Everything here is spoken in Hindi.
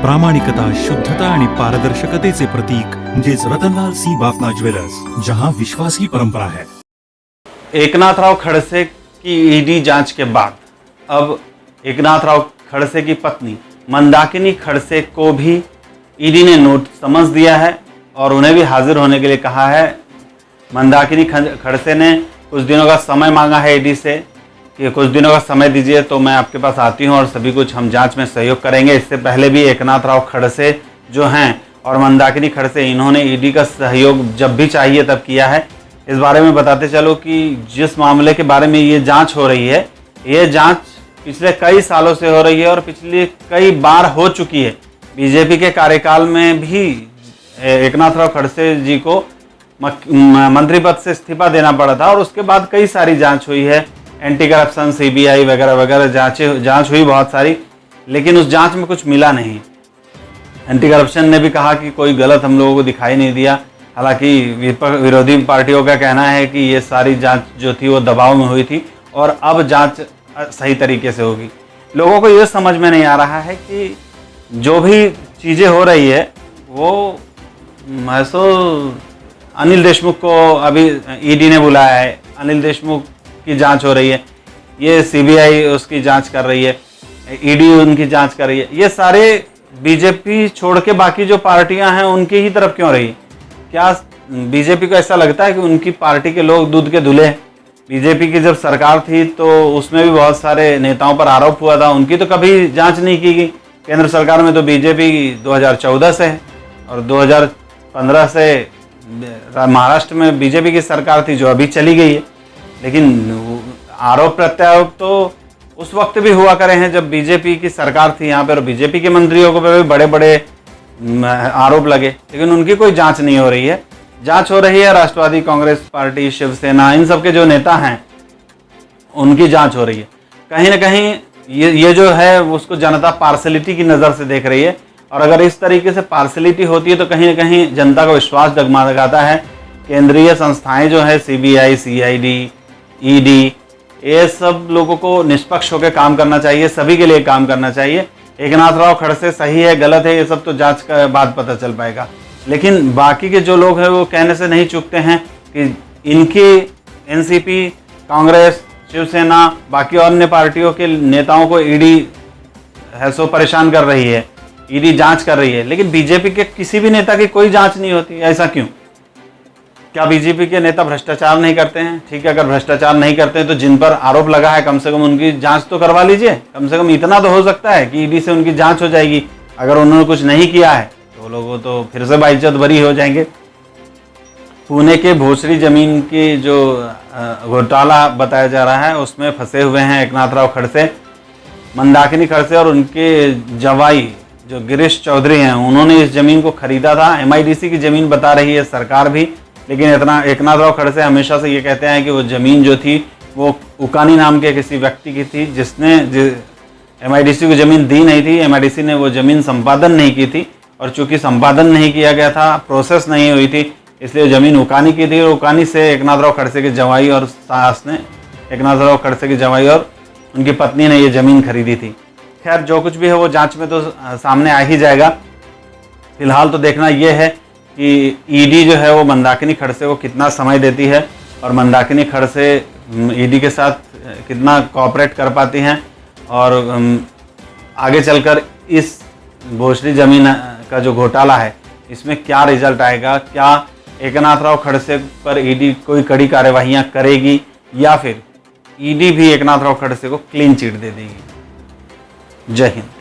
प्रामाणिकता, शुद्धता आणि पारदर्शकतेचे प्रतीक म्हणजेच रतनलाल सी बाफना ज्वेलर्स, जहां विश्वास की परंपरा है। एकनाथराव खड़से की ईडी जांच के बाद अब एकनाथराव खड़से की पत्नी मंदाकिनी खड़से को भी ईडी ने नोट समझ दिया है और उन्हें भी हाजिर होने के लिए कहा है। मंदाकिनी खड़से ने कुछ दिनों का समय मांगा है ईडी से कि कुछ दिनों का समय दीजिए तो मैं आपके पास आती हूं और सभी कुछ हम जांच में सहयोग करेंगे। इससे पहले भी एकनाथराव खड़से जो हैं और मंदाकिनी खड़से, इन्होंने ईडी का सहयोग जब भी चाहिए तब किया है। इस बारे में बताते चलो कि जिस मामले के बारे में ये जांच हो रही है, ये जांच पिछले कई सालों से हो रही है और पिछले कई बार हो चुकी है। बीजेपी के कार्यकाल में भी एकनाथराव खड़से जी को मंत्री पद से इस्तीफा देना पड़ा था और उसके बाद कई सारी जांच हुई है, एंटी करप्शन, सीबीआई वगैरह वगैरह जांच हुई बहुत सारी, लेकिन उस जांच में कुछ मिला नहीं। एंटी करप्शन ने भी कहा कि कोई गलत हम लोगों को दिखाई नहीं दिया। हालांकि विरोधी पार्टियों का कहना है कि ये सारी जांच जो थी वो दबाव में हुई थी और अब जांच सही तरीके से होगी। लोगों को ये समझ में नहीं आ रहा है कि जो भी चीज़ें हो रही है वो महसो अनिल देशमुख को अभी ईडी ने बुलाया है, अनिल देशमुख की जांच हो रही है, ये सीबीआई उसकी जांच कर रही है, ईडी उनकी जांच कर रही है। ये सारे बीजेपी छोड़ के बाकी जो पार्टियां हैं उनकी ही तरफ क्यों रही? क्या बीजेपी को ऐसा लगता है कि उनकी पार्टी के लोग दूध के धुले हैं? बीजेपी की जब सरकार थी तो उसमें भी बहुत सारे नेताओं पर आरोप हुआ था, उनकी तो कभी जांच नहीं की गई। केंद्र सरकार में तो बीजेपी 2014 से है और 2015 से महाराष्ट्र में बीजेपी की सरकार थी जो अभी चली गई है। लेकिन आरोप प्रत्यारोप तो उस वक्त भी हुआ करे हैं जब बीजेपी की सरकार थी यहाँ पर और बीजेपी के मंत्रियों को भी बड़े बड़े आरोप लगे, लेकिन उनकी कोई जांच नहीं हो रही है। जांच हो रही है राष्ट्रवादी कांग्रेस पार्टी, शिवसेना, इन सब के जो नेता हैं उनकी जांच हो रही है। कहीं ना कहीं ये जो है उसको जनता पार्शलिटी की नज़र से देख रही है और अगर इस तरीके से पार्शलिटी होती है तो कहीं ना कहीं जनता का विश्वास डगमगाता है। केंद्रीय संस्थाएं जो है सीबीआई, सीआईडी, ईडी, ये सब लोगों को निष्पक्ष होकर काम करना चाहिए, सभी के लिए काम करना चाहिए। एकनाथराव खड़से सही है गलत है ये सब तो जांच के बाद पता चल पाएगा, लेकिन बाकी के जो लोग हैं वो कहने से नहीं चूकते हैं कि इनकी एनसीपी, कांग्रेस, शिवसेना, बाकी अन्य पार्टियों के नेताओं को ईडी है सो परेशान कर रही है, ईडी जांच कर रही है, लेकिन बीजेपी के किसी भी नेता की कोई जांच नहीं होती। ऐसा क्यों? क्या बीजेपी के नेता भ्रष्टाचार नहीं करते हैं? ठीक है, अगर भ्रष्टाचार नहीं करते हैं तो जिन पर आरोप लगा है कम से कम उनकी जांच तो करवा लीजिए। कम से कम इतना तो हो सकता है कि ईडी से उनकी जांच हो जाएगी। अगर उन्होंने कुछ नहीं किया है तो लोग तो फिर से बाइज्जत बरी हो जाएंगे। पुणे के भोसरी जमीन की जो घोटाला बताया जा रहा है उसमें फंसे हुए हैं एकनाथराव खड़से, मंदाकिनी खड़से और उनके जवाई जो गिरीश चौधरी हैं, उन्होंने इस जमीन को खरीदा था। एमआईडीसी की जमीन बता रही है सरकार भी, लेकिन इतना एकनाथराव खड़से हमेशा से ये कहते हैं कि वो ज़मीन जो थी वो उकानी नाम के किसी व्यक्ति की थी जिसने एमआईडीसी को ज़मीन दी नहीं थी। एमआईडीसी ने वो ज़मीन संपादन नहीं की थी और चूंकि संपादन नहीं किया गया था, प्रोसेस नहीं हुई थी, इसलिए ज़मीन उकानी की थी और उकानी से एकनाथराव खड़से के जवाई और सास ने, एकनाथराव खड़से की जवाई और उनकी पत्नी ने ये ज़मीन खरीदी थी। खैर जो कुछ भी है वो जाँच में तो सामने आ ही जाएगा। फिलहाल तो देखना ये है कि ईडी जो है वो मंदाकिनी खड़से को कितना समय देती है और मंदाकिनी खड़से ईडी के साथ कितना कोऑपरेट कर पाती हैं और आगे चलकर इस भोसरी ज़मीन का जो घोटाला है इसमें क्या रिजल्ट आएगा। क्या एकनाथराव खड़से पर ईडी कोई कड़ी कार्यवाहियां करेगी या फिर ईडी भी एकनाथराव खड़से को क्लीन चिट दे देगी। जय हिंद।